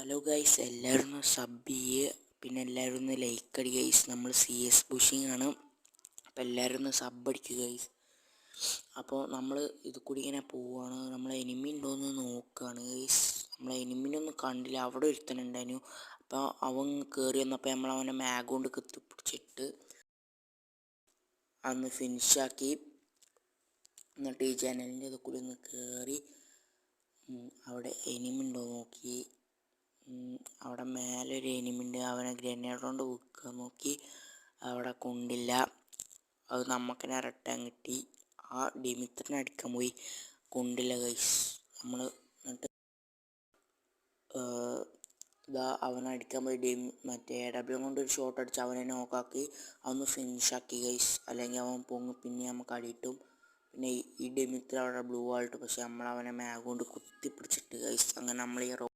Hello guys, എല്ലാവരും ഒന്ന് sub ചെയ്യുക, പിന്നെ എല്ലാവരും ഒന്ന് ലൈക്ക് അടി ഗൈസ്. നമ്മൾ CS പുഷിങ് ആണ്, അപ്പോൾ എല്ലാവരും ഒന്ന് സബ് അടിക്കുക ഗൈസ്. അപ്പോൾ നമ്മൾ ഇത് കൂടി ഇങ്ങനെ പോവുകയാണ്, നമ്മളെ എനിമി ഉണ്ടോയെന്ന് നോക്കുകയാണ് ഗൈസ്. നമ്മളെ എനിമിനൊന്നും കണ്ടില്ല, അവിടെ ഒരുത്തനുണ്ടായിരുന്നു. അപ്പോൾ അവൻ കയറി വന്നപ്പോൾ നമ്മൾ അവനെ മാഗ് കൊണ്ട് കത്തിപ്പിടിച്ചിട്ട് അന്ന് ഫിനിഷാക്കി. എന്നിട്ട് ഈ ജനലിൻ്റെ ഇത് കൂടി ഒന്ന് കയറി അവിടെ എനിമി ഉണ്ടോ നോക്കി. അവിടെ മേലെ ഒരു എനിമിണ്ട്, അവനെ ഗ്രനേഡ് കൊണ്ട് വെക്കാൻ നോക്കി, അവിടെ കൊണ്ടില്ല. അത് നമുക്ക് തന്നെ റിട്ടേൺ കിട്ടി. ആ ഡിമിത്രിനെ അടിക്കാൻ പോയി, കൊണ്ടില്ല ഗൈസ്. നമ്മൾ എന്നിട്ട് ഇതാ അവനെ അടിക്കാൻ പോയി മറ്റേ AW കൊണ്ട് ഒരു ഷോട്ട് അടിച്ച് അവനെ നോക്കാക്കി, അതൊന്ന് ഫിനിഷാക്കി ഗൈസ്. അല്ലെങ്കിൽ അവൻ പൊങ്ങും, പിന്നെ നമുക്ക് അടിയിട്ടും. പിന്നെ ഈ ഡിമിത്രി അവിടെ ബ്ലൂ ആയിട്ട്, പക്ഷെ നമ്മൾ അവനെ മാഗ് കൊണ്ട് കുത്തി പിടിച്ചിട്ട് ഗൈസ്. അങ്ങനെ നമ്മൾ ഈ